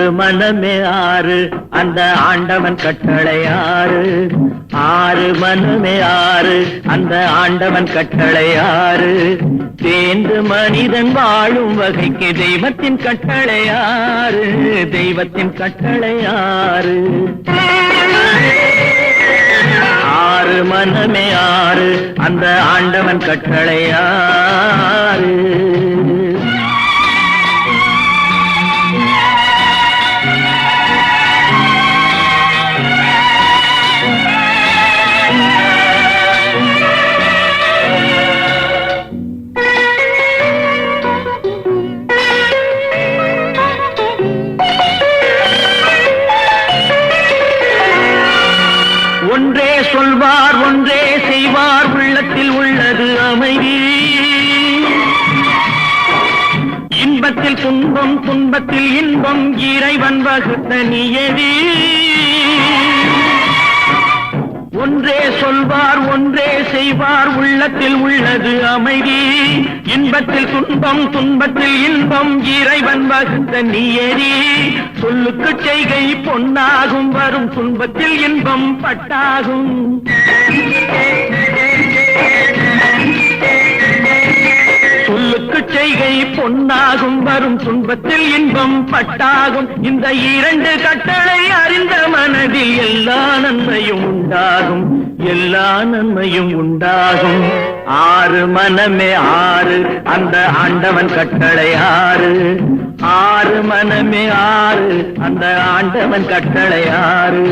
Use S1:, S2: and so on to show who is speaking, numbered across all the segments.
S1: ஆறு மனமே ஆறு அந்த ஆண்டவன் கட்டளை ஆறு. ஆறு மனமே ஆறு அந்த ஆண்டவன் கட்டளை ஆறு. தேர்ந்து மனிதன் வாழும் வகைக்கு தெய்வத்தின் கட்டளை ஆறு. தெய்வத்தின் கட்டளை ஆறு. ஆறு மனமே ஆறு அந்த ஆண்டவன் கட்டளை ஆறு. ஒன்றே சொல்வார் ஒன்றே செய்வார் உள்ளத்தில் உள்ளது அமைதி. இன்பத்தில் துன்பம் துன்பத்தில் இன்பம் இறைவன் வகுத்த நியதி. ஒன்றே சொல்வார் ஒன்றே செய்வார் உள்ளத்தில் உள்ளது அமைதி. இன்பத்தில் துன்பம் துன்பத்தில் இன்பம் இறைவன் வகுத்த நியதி. சொல்லுக்கு செய்கை பொன்னாகும் வரும் துன்பத்தில் இன்பம் பட்டாகும். சொல்லுக்கு செய்கை பொன்னாகும் வரும் துன்பத்தில் இன்பம் பட்டாகும். இந்த இரண்டு கட்டளை அறிந்த மனதில் எல்லா நன்மையும் உண்டாகும். எல்லா நன்மையும் உண்டாகும். ஆறு மனமே ஆறு அந்த ஆண்டவன் கட்டளை ஆறு. ஆறு மனமே ஆறு அந்த ஆண்டவன் கட்டளை ஆறு.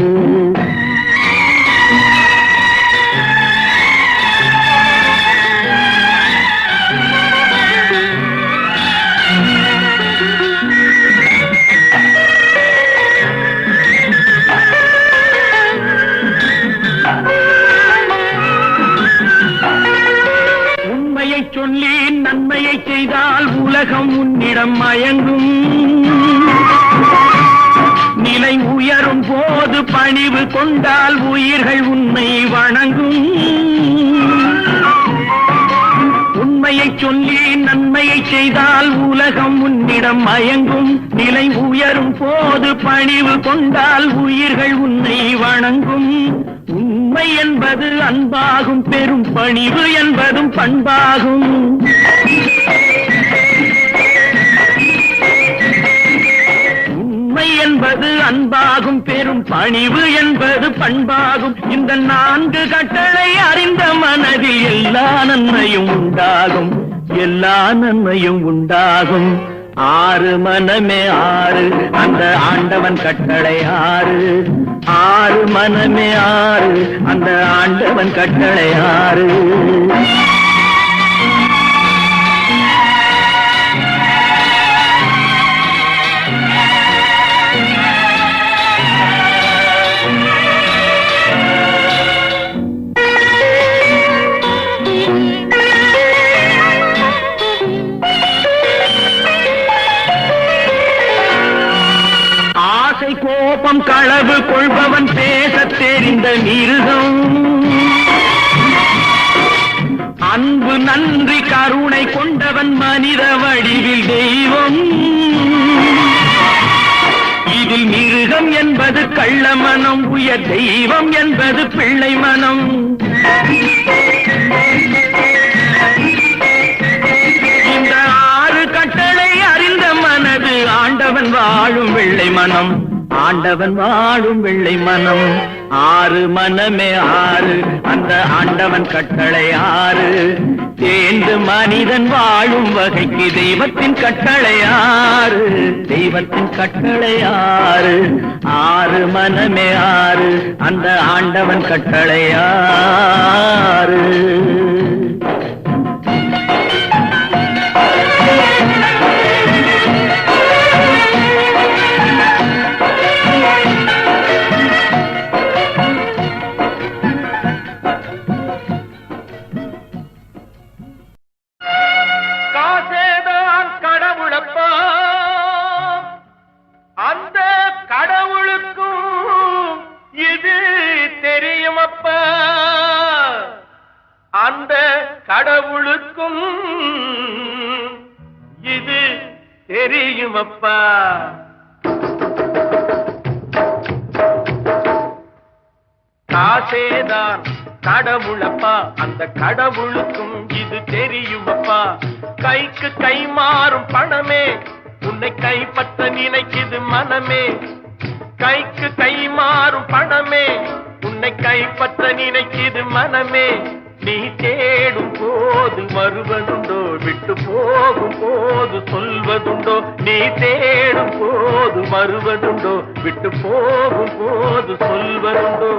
S1: சொல்லி நன்மையை செய்தால் உலகம் உன்னிடம் மயங்கும். நிலை உயரும் போது பணிவு கொண்டால் உயிர்கள் உன்னை வணங்கும். உண்மையை சொல்லி நன்மையை செய்தால் உலகம் உன்னிடம் மயங்கும். நிலை உயரும் போது பணிவு கொண்டால் உயிர்கள் உன்னை வணங்கும். உண்மை என்பது அன்பாகும் பெரும் பணிவு என்பதும் பண்பாகும். உண்மை என்பது அன்பாகும் பெரும் பணிவு என்பது பண்பாகும். இந்த நான்கு கட்டளை அறிந்த மனதில் எல்லா நன்மையும் உண்டாகும். எல்லா நன்மையும் உண்டாகும். ஆறு மனமே ஆறு அந்த ஆண்டவன் கட்டளை ஆறு. ஆறு மனமே ஆறு அந்த ஆண்டவன் கட்டளை ஆறு. கோபம் களவு கொள்பவன் பேசத் தெரிந்த மிருகம். அன்பு நன்றி கருணை கொண்டவன் மனித வடிவில் தெய்வம். இதில் மிருகம் என்பது கள்ள மனம். உயர் தெய்வம் என்பது பிள்ளை மனம். இந்த ஆறு கட்டளை அறிந்த மனது ஆண்டவன் வாழும் வெள்ளை மனம். ஆண்டவன் வாழும் வெள்ளை மனம். ஆறு மனமே ஆறு அந்த ஆண்டவன் கட்டளை ஆறு. தேர்ந்து மனிதன் வாழும் வகைக்கு தெய்வத்தின் கட்டளை ஆறு. தெய்வத்தின் கட்டளை ஆறு. ஆறு மனமே ஆறு அந்த ஆண்டவன் கட்டளை ஆறு. அந்த கடவுளுக்கும் இது தெரியுமப்பா. காசேதான் கடவுளப்பா, அந்த கடவுளுக்கும் இது தெரியுமப்பா. கைக்கு கை மாறும் பணமே உன்னை கைப்பற்ற நினைக்குது மனமே. கைக்கு கை மாறும் பணமே உன்னை கைப்பற்ற நினைக்குது மனமே. நீ தேடும் போது வருவதுண்டோ, விட்டு போகும் போது சொல்வதுண்டோ. நீ தேடும் போது வருவதுண்டோ, விட்டு போகும் போது சொல்வதுண்டோ.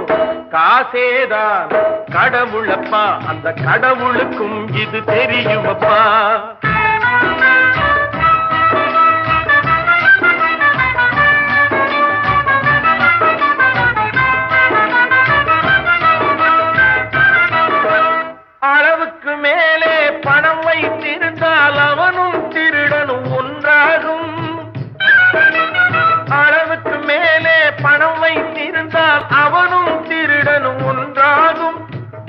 S1: காசேதான் கடவுளப்பா, அந்த கடவுளுக்கும் இது தெரியுமப்பா. அளவுக்கு மேலே பணம் வைத்திருந்தால் அவனும் திருடனும் ஒன்றாகும். அளவுக்கு மேலே பணம் வைத்திருந்தால் அவனும் திருடனும் ஒன்றாகும்.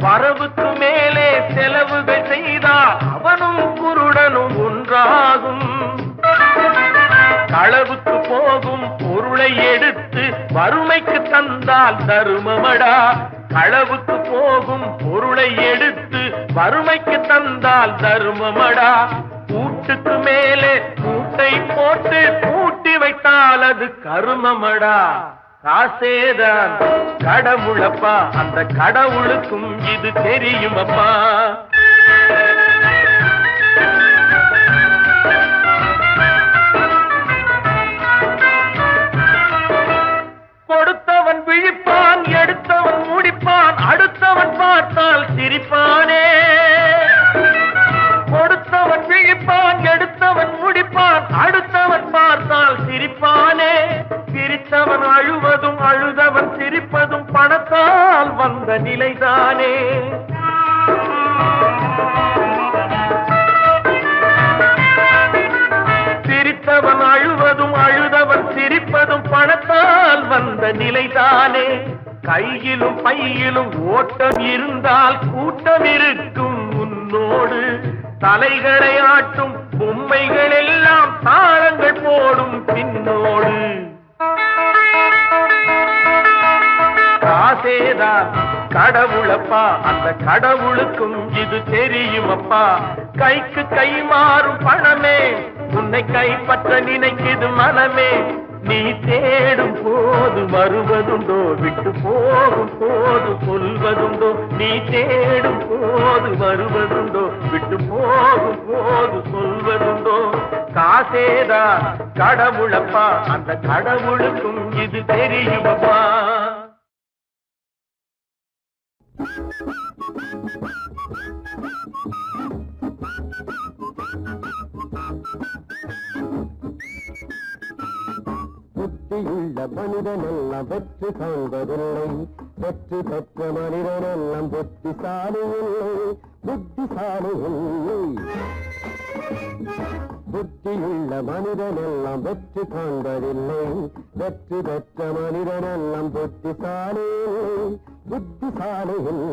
S1: வரவுக்கு மேலே செலவுகள் செய்தால் அவனும் குருடனும் ஒன்றாகும். களவுக்கு போகும் பொருளை எடுத்து வறுமைக்கு தந்தால் தருமமடா. களவுக்கு போகும் பொருளை எடுத்து வறுமைக்கு தந்தால் தருமமடா. கூட்டுக்கு மேலே கூட்டை போட்டு கூட்டி வைத்தால் அது கருமமடா. காசேதான் கடவுளப்பா, அந்த கடவுளுக்கும் இது தெரியுமப்பா. கொடுத்தவன் விழிப்பான், எடுத்தவன் முடிப்பான், அடுத்தவன் பார்த்தால் சிரிப்பானே. கொடுத்தவன் விழிப்பான், எடுத்தவன் முடிப்பான், அடுத்தவன் பார்த்தால் சிரிப்பானே. சிரித்தவன் அழுவதும் அழுதவன் சிரிப்பதும் பணத்தால் வந்த நிலைதானே. சிரித்தவன் அழுவதும் அழுதவன் சிரிப்பதும் பணத்தால் வந்த நிலைதானே. கையிலும் பையிலும் ஓட்டம் இருந்தால் கூட்டம் இருக்கும் உன்னோடு. தலைகளை ஆட்டும் பொம்மைகள் எல்லாம் தாளங்கள் போடும் பின்னோடு. காசேதான் கடவுளப்பா, அந்த கடவுளுக்கும் இது தெரியுமப்பா. கைக்கு கை மாறும் பணமே உன்னை கைப்பற்ற நினைக்குது மனமே. நீ தேடும் போது வருவதுண்டோ, விட்டு போகும் போது சொல்வதுண்டோ. நீ தேடும் போது வருவதுண்டோ, விட்டு போகும் போது சொல்வதுண்டோ. காசேதான் கடவுளப்பா, அந்த கடவுளுக்கும் இது தெரியுமப்பா.
S2: புத்தியுள்ள மனிதனெல்லாம் வெற்றி காண்பதில்லை. வெற்றி பெற்ற மனிதனெல்லாம் புத்திசாலி இல்லை. புத்திசாலி இல்லை. புத்தியுள்ள மனிதனெல்லாம் வெற்றி காண்பதில்லை. வெற்றி பெற்ற மனிதனெல்லாம் புத்திசாலி இல்லை. புத்திசாலி இல்லை.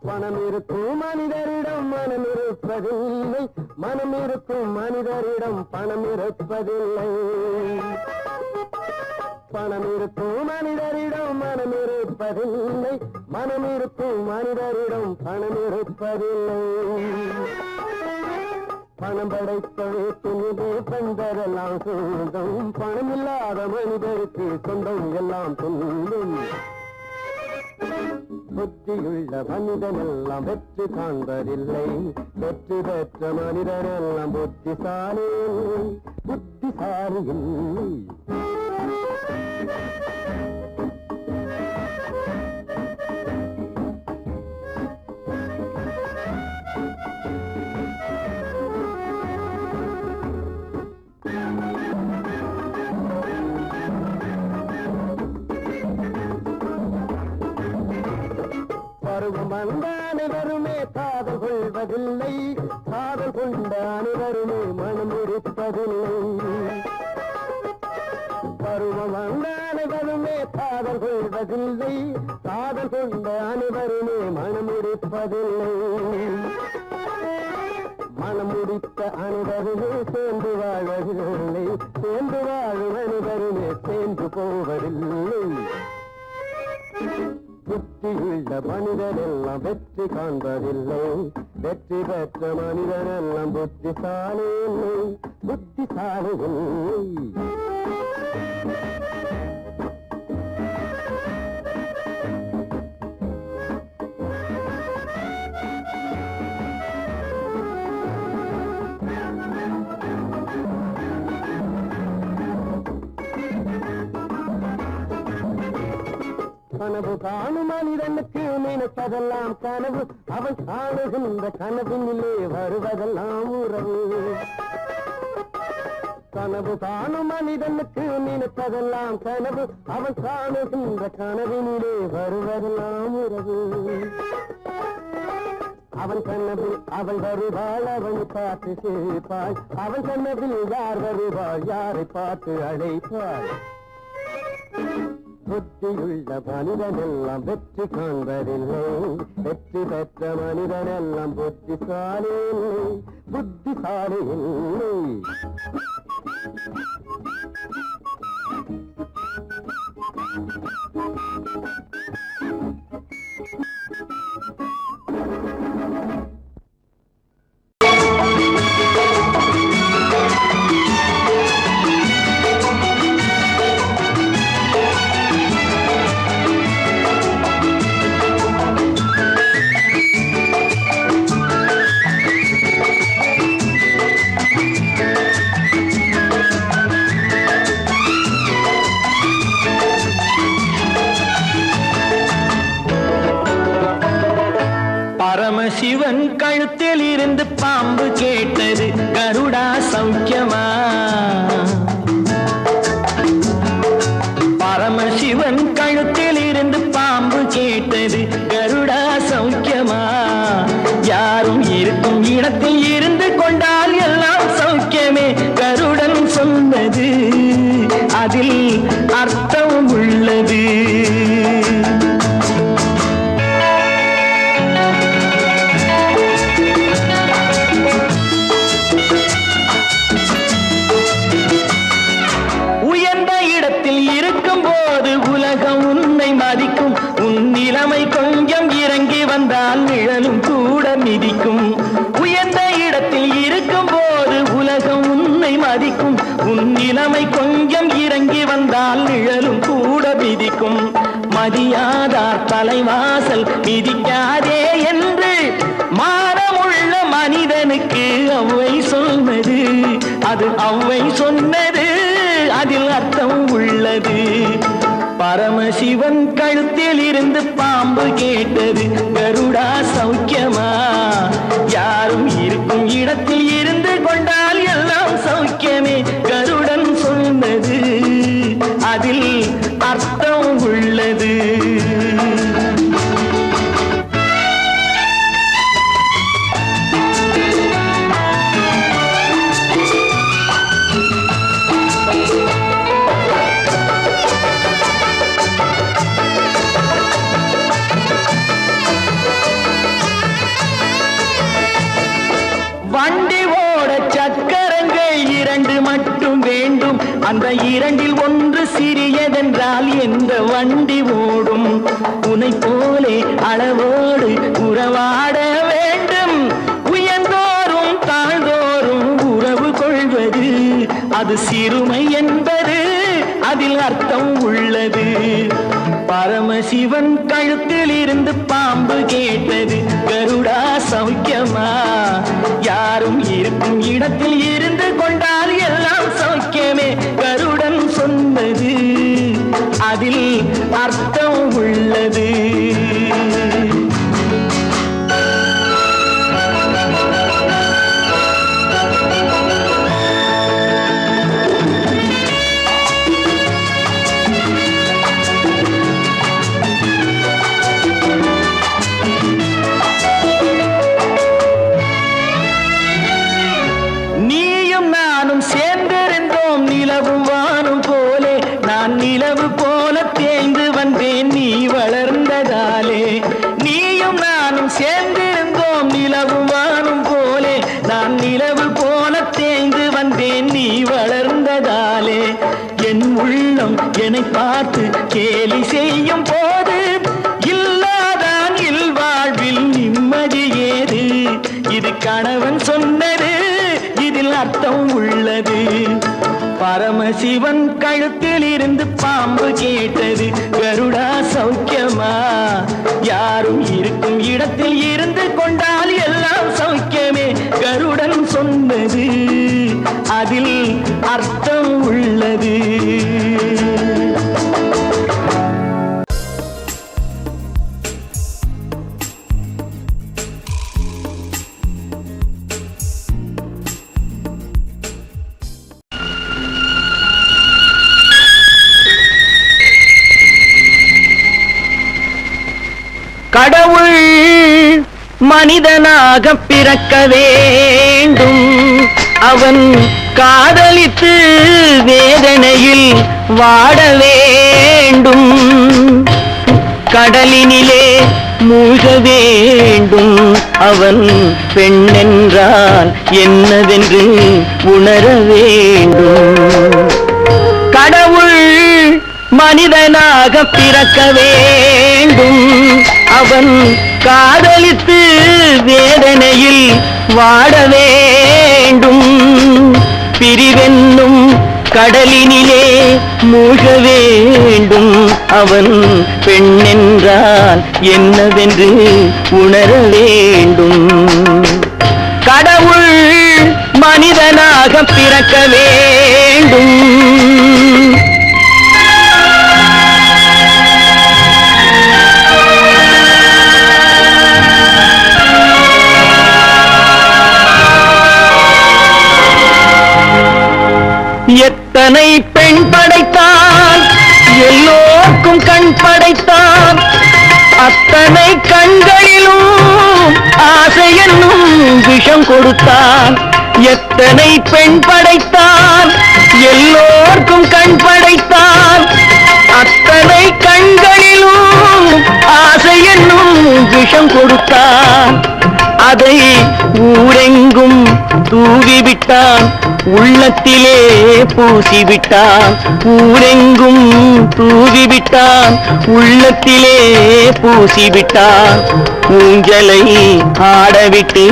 S2: பணம் இருக்கும் மனிதரிடம் மனம் இருப்பதில்லை. மனம் இருக்கும் மனிதரிடம் பணம் இருப்பதில்லை. பணம் இருக்கும் மனிதரிடம் மனம் இருப்பதில்லை. மனம் இருக்கும் மனிதரிடம் பணம் இருப்பதில்லை. பணம் படைத்த வீட்டிலே பந்தரெல்லாம் சொந்தம். பணம் இல்லாத மனிதருக்கு சொந்தம் எல்லாம் துன்பம். புத்தியுள்ள மனிதனெல்லாம் வெற்றி காண்பதில்லை. வெற்றி பெற்ற மனிதனெல்லாம் புத்திசாலி இல்லை. புத்திசாலி இல்லை. பருவம் வந்த அனைவருமே காதல் கொள்வதில்லை. காதல் கொண்ட அனைவருமே மனம் இருப்பதில்லை. பருவம் வந்த அனைவருமே காதல் காதல் கொள்வதில்லை காதல் கொண்ட அனைவருமே மனமுடிப்பதில்லை மனமுடித்த அனைவருமே சேர்ந்து வாழ்வதில்லை சேர்ந்து வாழும் அனைவருமே சேர்ந்து போவதில்லை புத்தியுள்ள மனிதனெல்லாம் வெற்றி காண்பதில்லை வெற்றி பெற்ற மனிதனெல்லாம் புத்திசாலி இல்லை புத்திசாலி இல்லை கனவு காணும் மனிதனுக்கு நினைப்பதெல்லாம் கனவு அவன் காணுகின்ற கனவினிலே வருவதெல்லாம் உறவு கனவு காணும் மனிதனுக்கு நினைப்பதெல்லாம் கனவு அவன் காணுகின்ற கனவினிலே வருவதெல்லாம் உறவு அவன் கனவில் அவள் வருவாள் அவன் பார்த்து சிரிப்பாள் அவன் கனவில் யார் வருவாள் யாரை பார்த்து அழைப்பாள் புத்தியுள்ள மனிதனெல்லாம் வெற்றி காண்பதில்லை வெற்றி பெற்ற மனிதனெல்லாம் புத்திசாலி இல்லை புத்திசாலி இல்லை
S1: பரமசிவன் கழுத்தில் இருந்து பாம்பு கேட்டது கருடா சௌக்கியமா பரமசிவன் கழுத்தில் இருந்து பாம்பு கேட்டது கருடா சௌக்கியமா யாரும் இருக்கும் இடத்தில் இருந்து கொண்டால் எல்லாம் சௌக்கியமே கருடன் சொன்னது அதில் அர்த்தம் உள்ளது கொஞ்சம் இறங்கி வந்தால் நிழலும் கூட மிதிக்கும் உயர்ந்த இடத்தில் இருக்கும் போது உலகம் உன்னை மதிக்கும் உன் நிலைமை கொஞ்சம் இறங்கி வந்தால் நிழலும் கூட மிதிக்கும் மதியாதார் தலைவாசல் மிதிக்காதே என்று மானமுள்ள மனிதனுக்கு அவ்வை சொன்னது அது அவ்வை சொன்னது அதில் அர்த்தம் உள்ளது பரமசிவன் கழுத்தில் இருந்து பாம்பு கேட்டது கருடா சௌக்கியமா யாரும் இருக்கும் இடத்தில் இருந்து கொண்டால் எல்லாம் சௌக்கியமே கருடன் சொன்னது அதில் அர்த்தம் உள்ளது வண்டி ஓட சக்கரங்கள் இரண்டு மட்டும் வேண்டும் அந்த இரண்டில் ஒன்று சிறியதென்றால் எந்த வண்டி ஓடும் உன்னை போலே அளவோடு உறவாட வேண்டும் உயர்ந்தோறும் தாழ்ந்தோறும் உறவு கொள்வது அது சிறுமை என்பது அதில் அர்த்தம் உள்ளது பரமசிவன் கழுத்தில் இருந்து பாம்பு கேட்டது கருடா சௌக்கியமா யாரும் இருக்கும் இடத்தில் இருந்து கொண்டால் எல்லாம் சௌக்கியமே கருடன் சொன்னது அதில் அர்த்தம் உள்ளது நிலவு போல தேய்ந்து பார்த்தேன் நீ வளர்ந்ததாலே என் உள்ளம் என்னை பார்த்து கேலி செய்யும் போது இல்லாதான் இல்வாழ்வில் நிம்மதி ஏது இது கணவன் சொன்னது இதில் அர்த்தம் உள்ளது பரமசிவன் கழுத்தில் இருந்து பாம்பு கேட்டது கருடா சௌக்கியமா யாரும் இருக்கும் இடத்தில் இருந்து கொண்டால் எல்லாம் சௌக்கியமே கருடன் சொன்னது அதில் அர்த்தம் உள்ளது கடவுள் மனிதனாக பிறக்க வேண்டும் அவன் காதலித்து வேதனையில் வாட வேண்டும் கடலினிலே மூழ்க வேண்டும் அவன் பெண்ணென்றால் என்னவென்று உணர வேண்டும் கடவுள் மனிதனாக பிறக்க வேண்டும் அவன் காதலித்து வேதனையில் வாட வேண்டும் பிரிவென்னும் கடலினிலே மூழ்க வேண்டும் அவன் பெண்ணென்றால் என்னவென்று உணர வேண்டும் கடவுள் மனிதனாக பிறக்க வேண்டும் எத்தனை பெண் படைத்தான் எல்லோருக்கும் கண் படைத்தான் அத்தனை கண்களிலும் ஆசை என்னும் விஷம் கொடுத்தான் எத்தனை பெண் படைத்தான் எல்லோருக்கும் கண் படைத்தான் அத்தனை கண்களிலும் ஆசை என்னும் விஷம் கொடுத்தான் அதை ஊரெங்கும் தூவிவிட்டான் உள்ளத்திலே பூசிவிட்டான் ஊரெங்கும் தூவிவிட்டான் உள்ளத்திலே பூசிவிட்டான் ஊஞ்சலை ஆடவிட்டு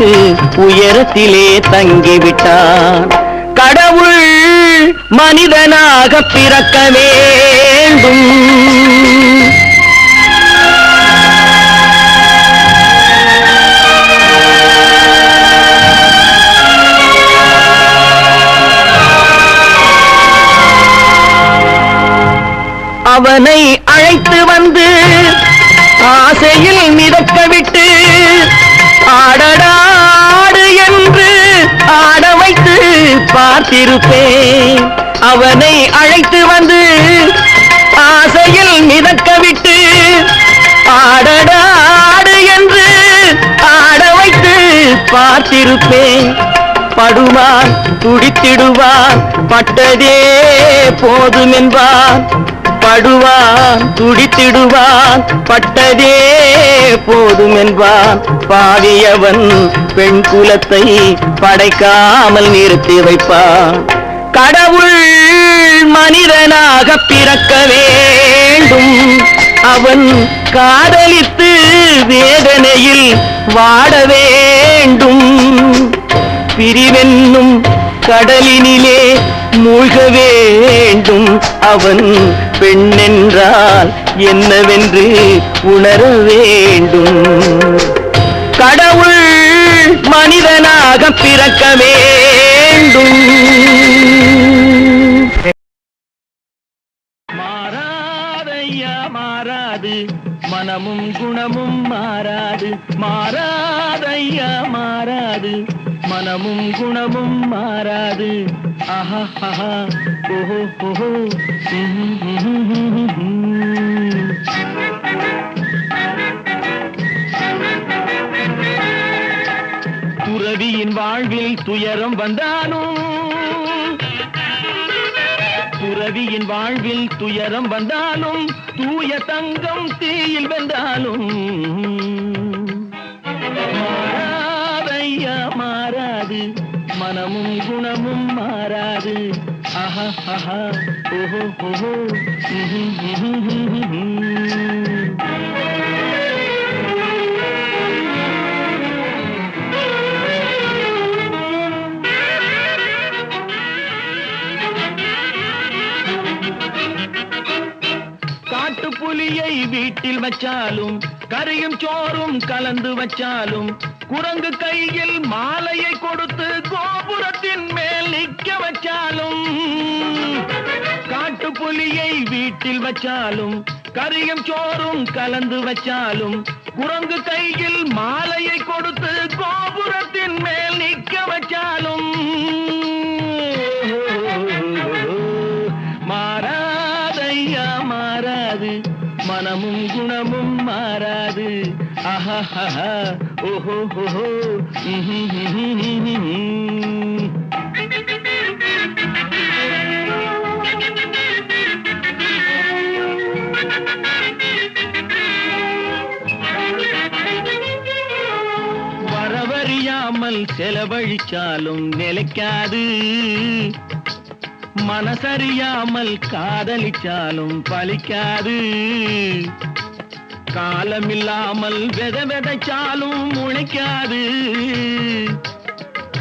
S1: உயரத்திலே தங்கிவிட்டான் கடவுள் மனிதனாக பிறக்க வேண்டும் அவனை அழைத்து வந்து ஆசையில் மிதக்க விட்டு ஆடடாடு என்று ஆட வைத்து பார்த்திருப்பேன் அவனை அழைத்து வந்து ஆசையில் மிதக்க விட்டு ஆடடாடு என்று ஆட வைத்து பார்த்திருப்பேன் படுவான் துடித்திடுவான் பட்டதே போதும் என்பான் படுவான் துடித்திடுவான் பட்டதே போதும் என்பான் பாவியவன் பெண் குலத்தை படைக்காமல் நிறுத்தி வைப்பான் கடவுள் மனிதனாக பிறக்க வேண்டும் அவன் காதலித்து வேதனையில் வாட வேண்டும் பிரிவென்னும் கடலினிலே மூழ்க வேண்டும் அவன் பெண்ணென்றால் என்னவென்று உணர வேண்டும் கடவுள் மனிதனாக பிறக்க வேண்டும் மாறாதையா மாறாது மனமும் குணமும் மாறாது மாறாதையா மாறாது மனமும் குணமும் மாறாது ஆஹா ஆஹா ஓஹோ ஓஹோ துறவியின் வாழ்வில் துயரம் வந்தாலும் துறவியின் வாழ்வில் துயரம் வந்தாலும் தூய தங்கம் தீயில் வென்றாலும் மாறாதையா மாறாது மனமும் குணமும் மாறாது. ஆஹா ஆஹா ஓஹோ ஓஹோ புலியை வீட்டில் வச்சாலும் கறியும் சோறும் கலந்து வச்சாலும் குரங்கு கையில் மாலையை கொடுத்து கோபுரத்தின் மேல் நிற்க வச்சாலும் காட்டுப்புலியை வீட்டில் வச்சாலும் கறியும் சோறும் கலந்து வச்சாலும் குரங்கு கையில் மாலையை கொடுத்து கோபுரத்தின் மேல் நிற்க வச்சாலும் மாறாதையா மாறாது, மனமும் குணமும் மாறாது. ஆஹா ஓஹோ ஓஹோ வரவறியாமல் செலவழிச்சாலும் நிலைக்காது, மனசறியாமல் காதலிச்சாலும் பலிக்காது. காலமில்லாமல் விதைச்சாலும் முளைக்காது,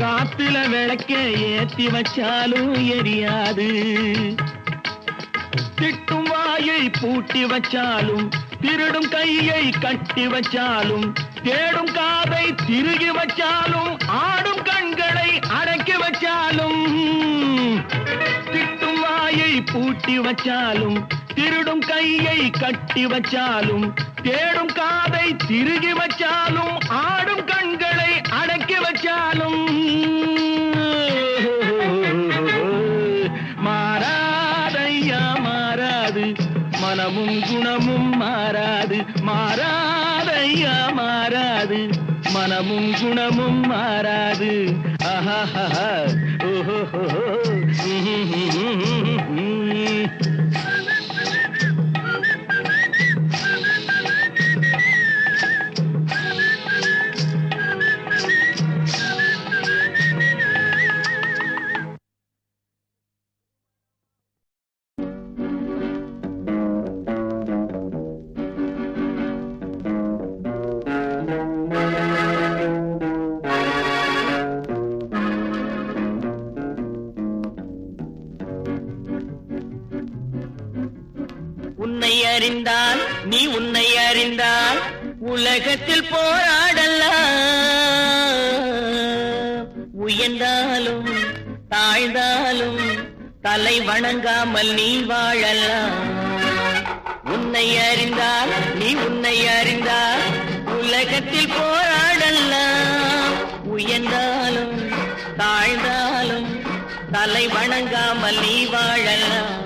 S1: காத்துல விளக்க ஏத்தி வச்சாலும் எரியாது. திட்டும் வாயை பூட்டி வச்சாலும் திருடும் கையை கட்டி வச்சாலும் தேடும் காதை திருகி வச்சாலும் ஆடும் கண்களை அடக்கி வச்சாலும் திட்டும் வாயை பூட்டி வச்சாலும் திருடும் கையை கட்டி வச்சாலும் தேடும் காதை திருகி வச்சாலும் ஆடும் கண்களை அடக்கி வச்சாலும் மாறாதையா மாறாது, மனமும் குணமும் மாறாது. மாறாதையா மாறாது, மனமும் குணமும் மாறாது. ஆஹா ஓஹோ உன்னை அறிந்தால் நீ உன்னை அறிந்தால் உலகத்தில் போராடலாம். உயர்ந்தாலும் தாழ்ந்தாலும் தலை வணங்காமல் நீ வாழலாம். உன்னை அறிந்தால் நீ உன்னை அறிந்தால் உலகத்தில் போராடலாம். உயர்ந்தாலும் தாழ்ந்தாலும் தலை வணங்காமல் நீ வாழலாம்.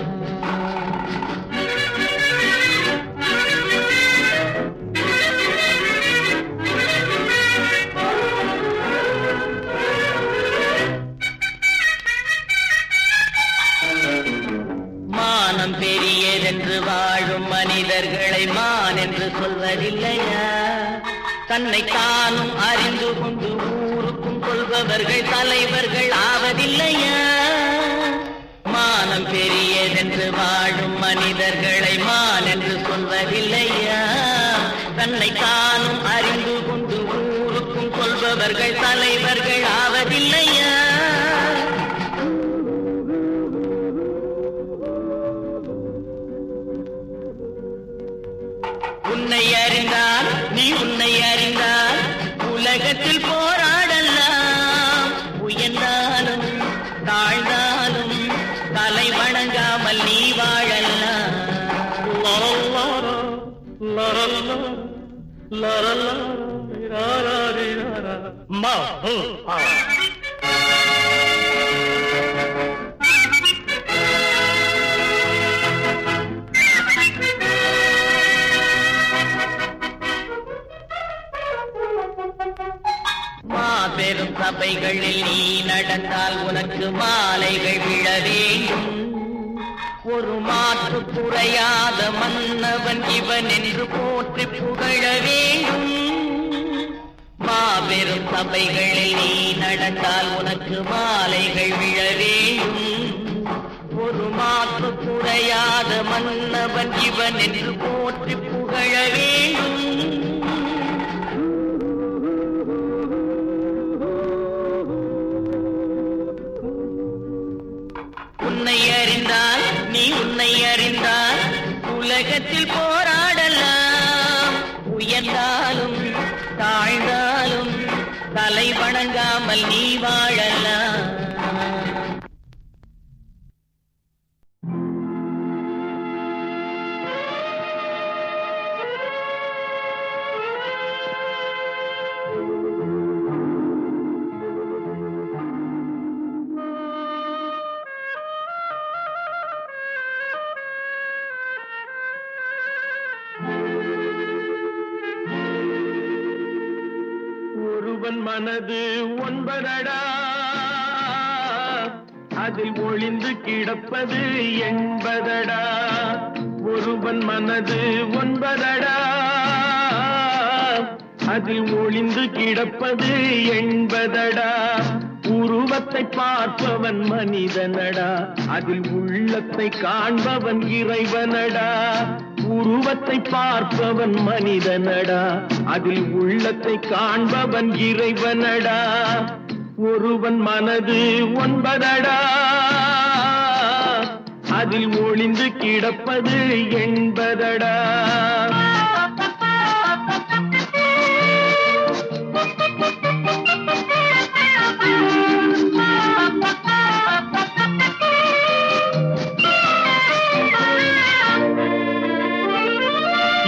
S1: மானம் பெரியதென்று வாழும் மனிதர்களை மான் என்று சொல்வதில்லையா? தன்னை தானும் அறிந்து கொண்டு ஊருக்கும் கொள்பவர்கள் தலைவர்கள் ஆவதில்லையா? மானம் பெரியதென்று வாழும் மனிதர்களை மான் என்று சொல்வதில்லையா? தன்னை தானும் அறிந்து கொண்டு ஊருக்கும் கொள்பவர்கள் தலைவர்கள் ஆவதில்லையா? உன்னை அறிந்தால் நீ உன்னை அறிந்தால் உலகத்தில் போராடலாம். உயர்ந்தாலும் தாழ்ந்தாலும் தலை வணங்காமல் நீ வாழலாம். மாபெரும் சபைகளில் நீ நடந்தால் உனக்கு மாலைகள் விழ வேண்டும். ஒரு மாற்று குறையாத மன்னவன் இவன் என்று போற்றி புகழ வேண்டும்.
S3: மாபெரும் சபைகளில் நீ நடந்தால் உனக்கு மாலைகள் விழ வேண்டும். ஒரு மாற்று குறையாத மன்னவன் இவன் என்று போற்றி புகழ வேண்டும். உன்னை அறிந்தால் நீ உன்னை அறிந்தால் உலகத்தில் போராடலாம். உயர்ந்தாலும் தாழ்ந்தாலும் தலை வணங்காமல் நீ வாழலாம்.
S1: ஒருவன் மனது ஒன்பதடா, அதில் ஒளிந்து கிடப்பது எண்பதடா. ஒருவன் மனது ஒன்பதடா, அதில் ஒளிந்து கிடப்பது எண்பதடா. உருவத்தை பார்ப்பவன் மனிதனடா, அதில் உள்ளத்தை காண்பவன் இறைவனடா. உருவத்தை பார்ப்பவன் மனிதனடா, அதில் உள்ளத்தை காண்பவன் இறைவனடா. ஒருவன் மனது ஒன்பதடா, அதில் ஒளிந்து கிடப்பது எண்பதடா.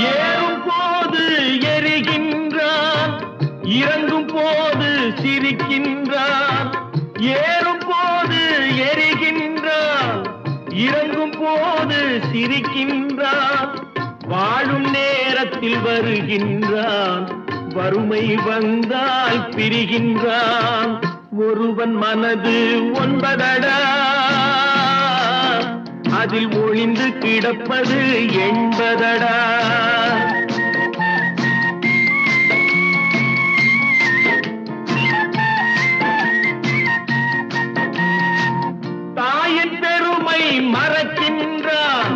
S1: ஏறும் போது எரிகின்றான், இறங்கும் போது சிரிக்கின்றான். ஏறும் போது எரிகின்றான், இறங்கும் போது சிரிக்கின்றான். வாழும் நேரத்தில் வருகின்றான், வறுமை வந்தால் பிரிகின்றான். ஒருவன் மனது ஒன்பதடா, அதில் ஒளிந்து கிடப்பது எண்பதடா. தாயின் பெருமை மறக்கின்றான்,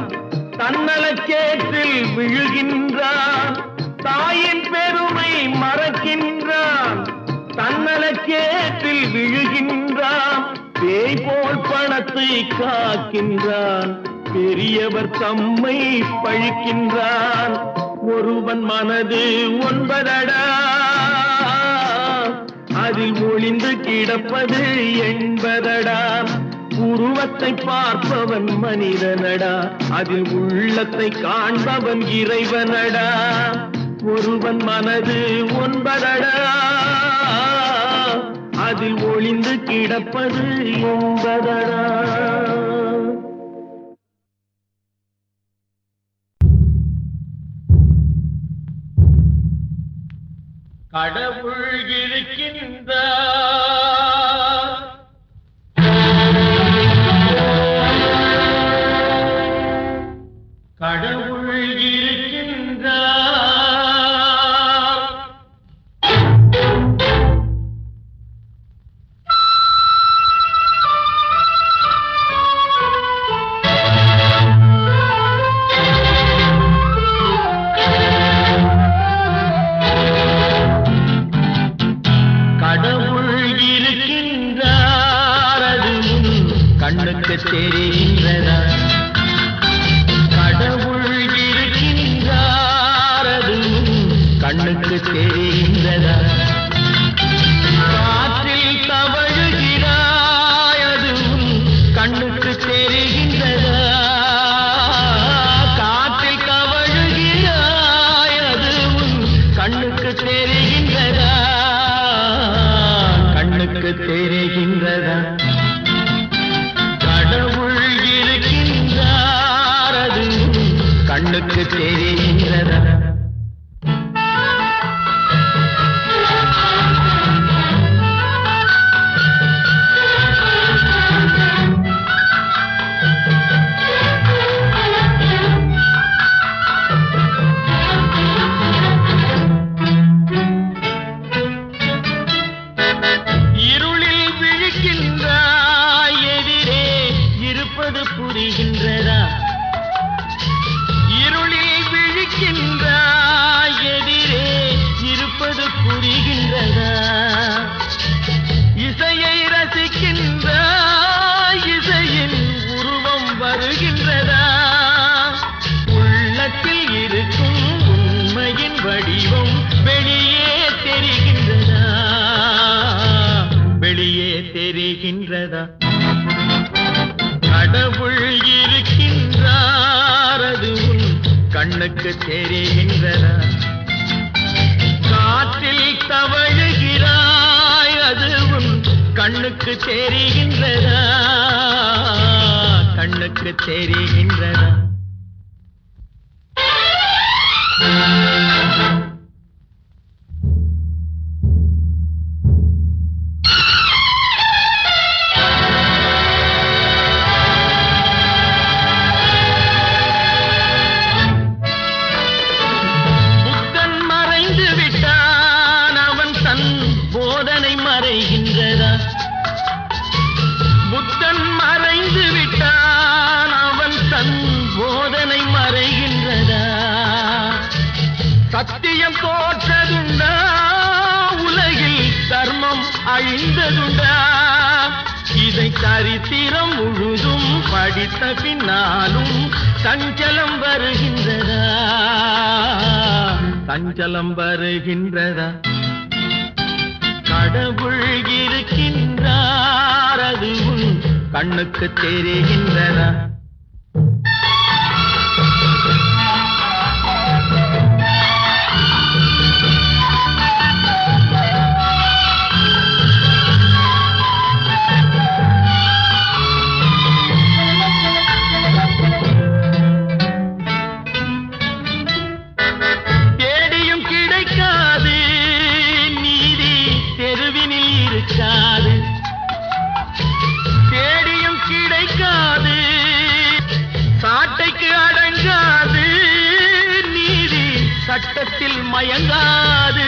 S1: தன்னலச்சேற்றில் விழுகின்றான். தாயின் பெருமை மறக்கின்றான், தன்னலச்சேற்றில் விழுகின்றான். பேய் போல் பணத்தை காக்கின்றான், பெரியவர் தம்மை பழிக்கின்றான். ஒருவன் மனது ஒன்பதடா, அதில் ஒளிந்து கிடப்பது எண்பதடா. உருவத்தை பார்ப்பவன் மனிதனடா, அதில் உள்ளத்தை காண்பவன் இறைவனடா. ஒருவன் மனது ஒன்பதடா, அதில் ஒளிந்து கிடப்பது எண்பதடா. கடவுள் இருக்கின்றார், கடவுள் இருக்கின்றார். கடவுள் இருக்கின்றார், அது கண்ணுக்கு தெரிகின்றதா? கடவுள் இருக்கின்றார், அது கண்ணுக்கு தெரிகின்றதா? காற்றில் தவழுகிறாய், அது கண்ணுக்கு தெரிகின்றதா? காற்றில் தவழுகிறாய், அது கண்ணுக்கு தெரிகின்றதா? கண்ணுக்கு தெரிகின்றதா? கடவுள் இருக்கின்றார், அது கண்ணுக்கு தெரிகின்றதா? தெரிகின்றதா? கடவுள் இருக்கின்றார் அது உன் கண்ணுக்கு தெரிகின்றதா? காற்றில் தவழுகிறாய் அது உன் கண்ணுக்கு தெரிகின்றதா? கண்ணுக்கு தெரிகின்றதா? புத்தன் மறைந்து விட்டான் அவன் தன் போதனை மறைகின்றதா? சத்தியம் தோற்றதுண்டா? உலகில் தர்மம் அழிந்ததுண்டா? இதை சரித்திரம் முழுதும் படித்த பின்னாலும் சஞ்சலம் வருகின்றதா? சஞ்சலம் வருகின்றதா? கடவுள் இருக்கின்றார் அது உன் கண்ணுக்கு தெரிகின்றதா? தேடியும் கிடைக்காது நீதி தெருவினில் இருக்காது. தேடியும் கிடைக்காது சாட்டைக்கு அடங்காது. நீதி சட்டத்தில் மயங்காது.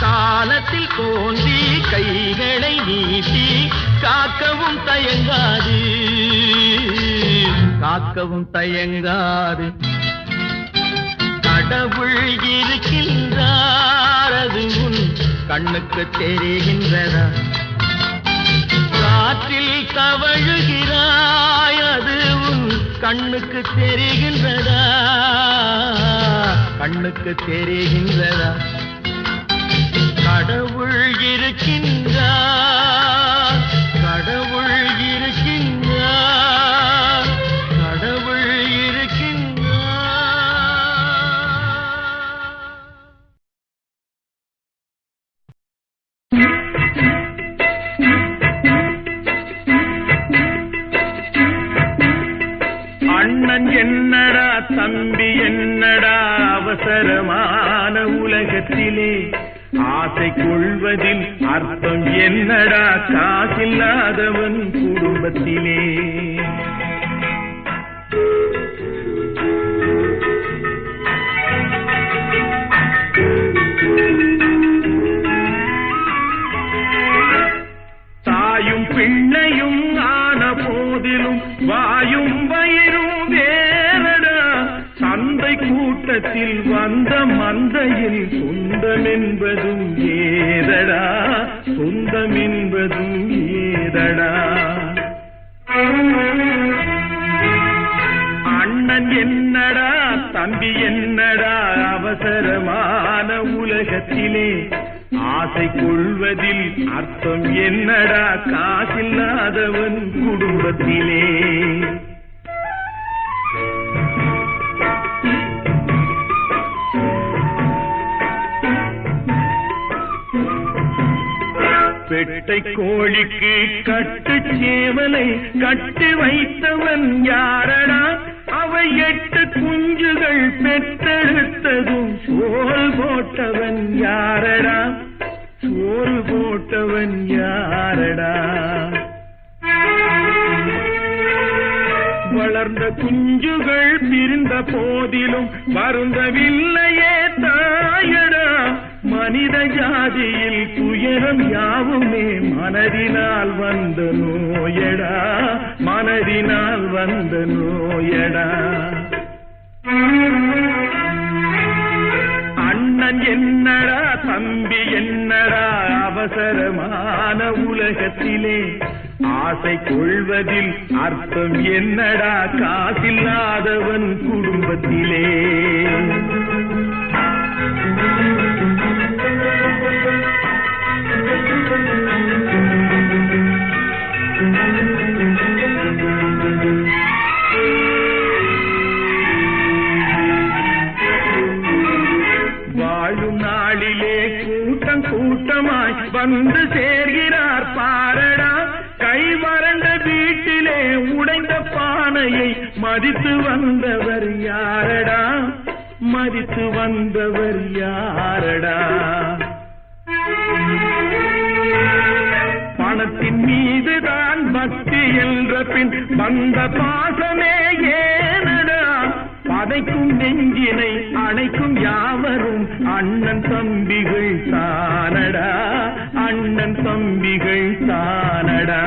S1: காலத்தில் தோன்றி கைகளை நீட்டி காக்கவும் தயங்காது. காக்கவும் தயங்காது. கடவுள் இருக்கின்றார் அது உன் கண்ணுக்கு தெரிகின்றதா? காற்றில் தவழுகிறாய் அது உன் கண்ணுக்கு தெரிகின்றதா? கண்ணுக்கு தெரிகின்றதா? கடவுள் இருக்கின்றார். கடவுள் இருக்கின்றார். கடவுள் இருக்கின்றார். அண்ணன் என்னடா தம்பி என்னடா அவசரமான உலகத்திலே ஆசை கொள்வதில் அர்த்தம் என்னடா காசில்லாதவன் குடும்பத்திலே. தாயும் பிள்ளையும் ஆன போதிலும் வாயும் வயிறும் வேறடா. சந்தை கூட்டத்தில் வந்த மந்தையில் சொந்தம் என்பதும் ஏதடா. சொந்தம் என்பதும் ஏதடா. அண்ணன் என்னடா தம்பி என்னடா அவசரமான உலகத்திலே ஆசை கொள்வதில் அர்த்தம் என்னடா காசில்லாதவன் குடும்பத்திலே. பெட்டை கோழிக்கு கட்டு சேவலை கட்டி வைத்தவன் யாரடா? அவை 8 குஞ்சுகள் பெற்றெடுத்ததும் சோல் போட்டவன் யாரடா? சோறு போட்டவன் யாரடா? வளர்ந்த குஞ்சுகள் பிரிந்த போதிலும் வருந்தவில்லையே தாயடா. மனித ஜாதியில் துயரம் யாவுமே மனதினால் வந்த நோயடா. மனதினால் வந்த நோயடா. அண்ணன் என்னடா தம்பி என்னடா அவசரமான உலகத்திலே ஆசை கொள்வதில் அர்த்தம் என்னடா காசில்லாதவன் குடும்பத்திலே. ஆணையை மதித்து வந்தவர் யாரடா, மதித்து வந்தவர் யாரடா? பணத்தின் மீதுதான் பக்தி என்ற பின் வந்த பாசமே ஏனடா? பதைக்கும் நெஞ்சினை அணைக்கும் யாவரும் அண்ணன் தம்பிகள் தானடா, அண்ணன் தம்பிகள் தானடா.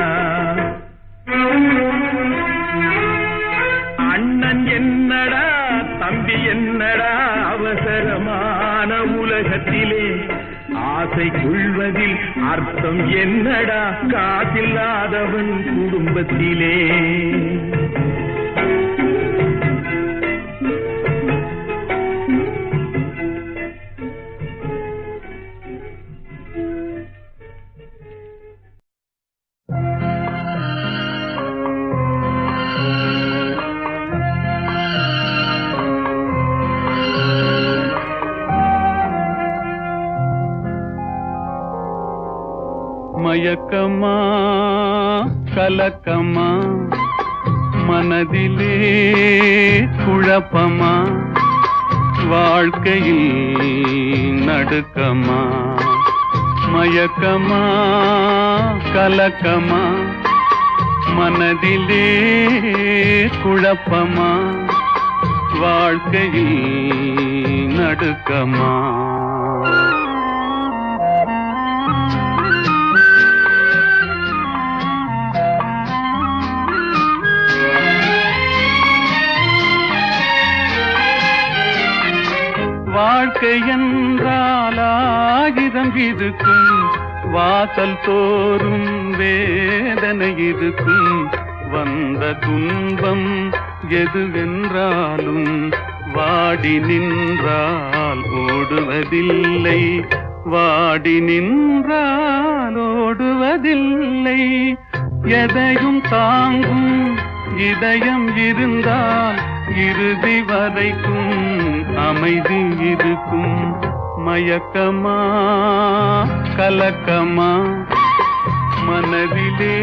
S1: அண்ணன் என்னடா தம்பி என்னடா அவசரமான உலகத்திலே ஆசை கொள்வதில் அர்த்தம் என்னடா காசில்லாதவன் குடும்பத்திலே. மயக்கமா கலக்கமா மனதிலே குழப்பமா வாழ்க்கையில் நடுக்கமா. மயக்கமா கலக்கமா மனதிலே குழப்பமா வாழ்க்கையில் நடுக்கமா. வாழ்க்கை என்றால் ஆயிரம் இருக்கும், வாசல் தோறும் வேதனை இருக்கும். வந்த துன்பம் எதுவென்றாலும் வாடி நின்றால் ஓடுவதில்லை, வாடி நின்றால் ஓடுவதில்லை. எதையும் தாங்கும் இதயம் இருந்தால் இறுதி வரைக்கும் அமைதி இருக்கும். மயக்கமா கலக்கமா மனதிலே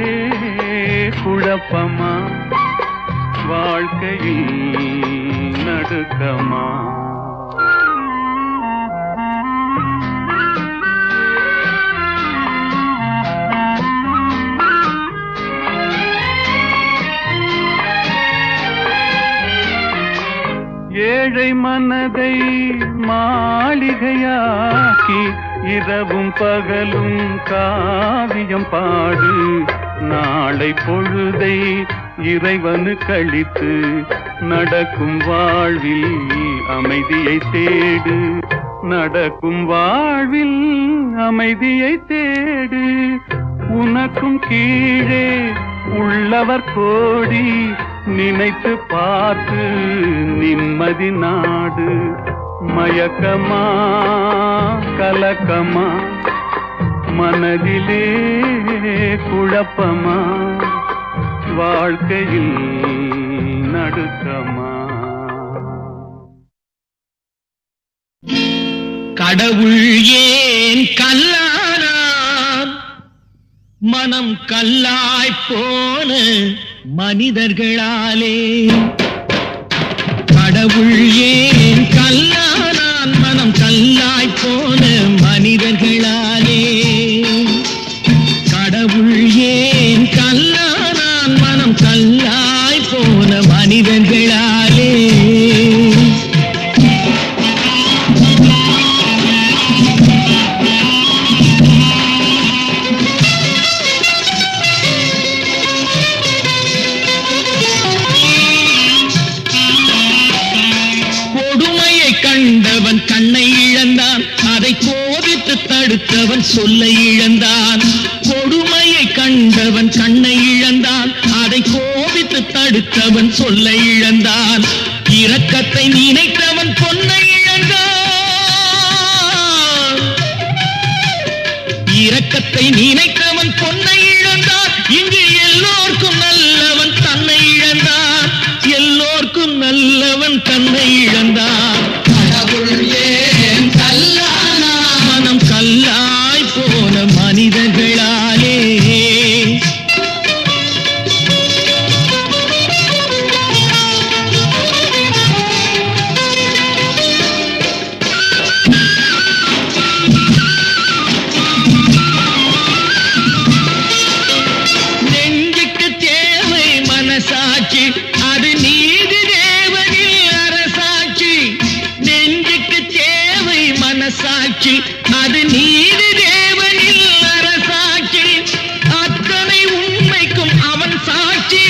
S1: குழப்பமா வாழ்க்கையில் நடுக்கமா. ஏழை மனதை மாளிகையாக்கி இரவும் பகலும் காவியம் பாடு. நாளை பொழுதை இறைவனு கழித்து நடக்கும் வாழ்வில் அமைதியை தேடு, நடக்கும் வாழ்வில் அமைதியை தேடு. உனக்கும் கீழே உள்ளவர் கோடி, நினைத்து பார்த்து நிம்மதி நாடு. மயக்கமா கலக்கமா மனதிலே குழப்பமா வாழ்க்கையில் நடுக்கமா.
S3: கடவுள் ஏன் கல்லானான், மனம் கல்லாய் போன மனிதர்களாலே. கடவுள் ஏன் கல்லானான், மனம் கல்லாய் போன மனிதர்களாலே. கடவுள் ஏன் கல்லானான், மனம் கல்லாய் போன மனிதர்களாலே. கண்டவன் கண்ணை இழந்தான், அதை கோபித்து தடுத்தவன் சொல்லை இழந்தான். கொடுமையை கண்டவன் கண்ணை இழந்தான், அதை கோபித்து தடுத்தவன் சொல்லை இழந்தான். இரக்கத்தை நினைத்தவன் பொன்னை இழந்தான், இரக்கத்தை நினைத்தவன் பொன்னை இழந்தான். இங்கு எல்லோர்க்கும் நல்லவன் தன்னை இழந்தான், எல்லோர்க்கும் நல்லவன் தன்னை இழந்தான். மனம் கல்லாய் போன மனிதர்களாலே. உண்மைக்கும் அவன் சாட்சி,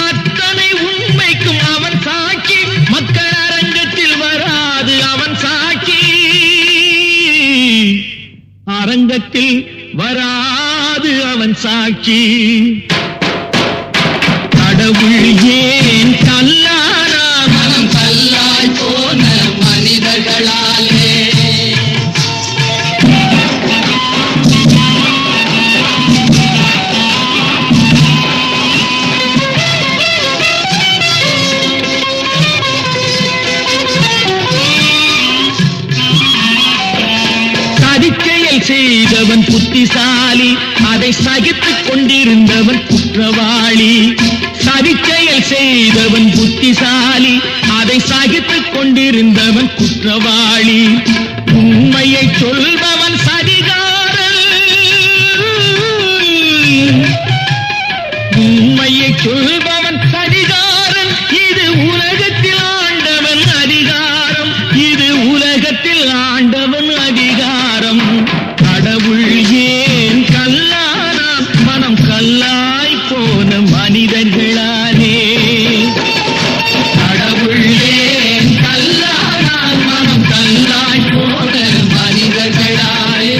S3: அத்தனை உண்மைக்கும் அவன் சாட்சி. மக்கள் அரங்கத்தில் வராது அவன் சாட்சி, அரங்கத்தில் வராது அவன் சாட்சி. கடவுள் ஏன் கல்லானா மனம் கல்லாய் போன மனிதர்களாலே. சதிச்செயல் செய்தவன் புத்திசாலி, அதை சகித்துக் கொண்டிருந்தவன் குற்றவாளி. சதிச்செயல் செய்தவன் புத்திசாலி, அதை சகித்துக் கொண்டிருந்தவன் குற்றவாளி. உண்மையை சொல்பவன் சதிகாரன், உண்மையை சொல்பவன் சதிகாரன். இது உலகத்தில் ஆண்டவன் அதிகாரம், இது உலகத்தில் ஆண்டவன் அதிகாரம். கடவுள் ஏன் கல்லானா மனம் கல்லாய் போன மனிதர்களாலே. கடவுள் ஏன் கல்லானா மனம் கல்லாய் போன மனிதர்களாலே.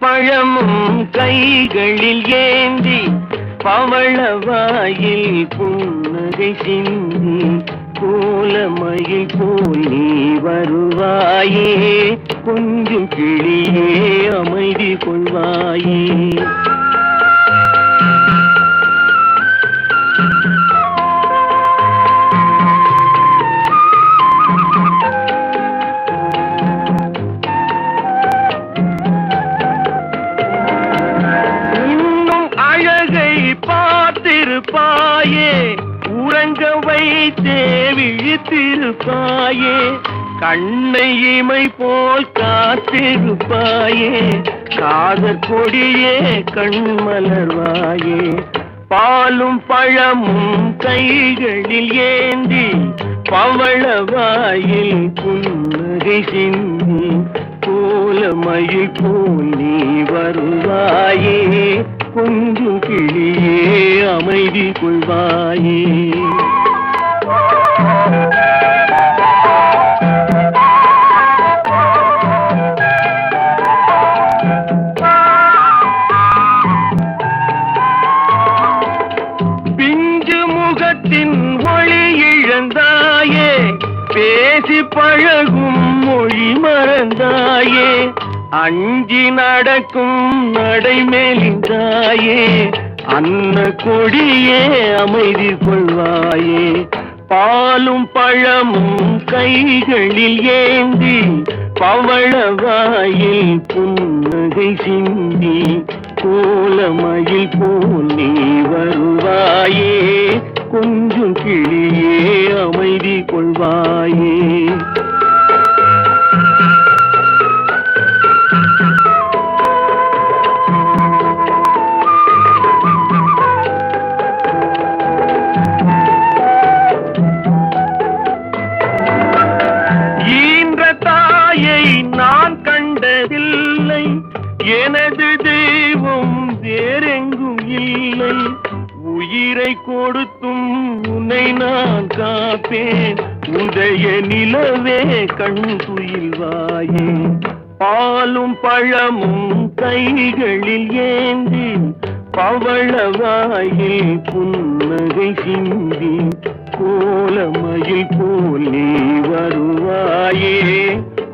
S1: பழமும் கைகளில் ஏந்தி பவளவாயில் புன்னகை சிந்தி கோலமயில் போல் நீ வருவாயே. கொஞ்சம் கிளியே அமைதி கொள்வாயே. பார்த்திருப்பாயே, உறங்க வைத்தே விழித்திருப்பாயே. கண்ணை இமை போல் காத்திருப்பாயே, காதற் கொடியே கண்மலர்வாயே. பாலும் பழமும் கைகளில் ஏந்தி பவளவாயில் புன்னகை சிந்தி கோலமயில் போல் நீ வருவாயே. கொஞ்சம் கிளியே அமைதி கொள்வாயே. பிஞ்சு முகத்தின் ஒளி இழந்தாயே, பேசி பழகும் மொழி மறந்தாயே. அஞ்சி நடக்கும் நடைமேலிந்தாயே, அன்ன கொடியே அமைதி கொள்வாயே. பாலும் பழமும் கைகளில் ஏந்தி பவளவாயில் புன்னகை சிந்தி கோலமயில் போல் நீ வருவாயே. கொஞ்சம் கிளியே அமைதி கொள்வாயே. நான் கண்டதில்லை, எனது தெய்வம் வேறெங்கும் இல்லை. உயிரை கொடுத்தும் உன்னை நான் காப்பேன், உதய நிலவே கண் துயில்வாயே. பாலும் பழமும் கைகளில் ஏந்தி பவளவாயில் புன்னகை சிந்தி கோலமயில் போல் நீ வருவாயே.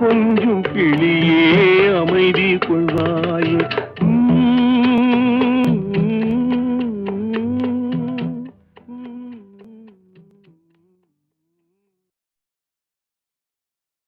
S1: கொஞ்சம் கிளியே அமைதி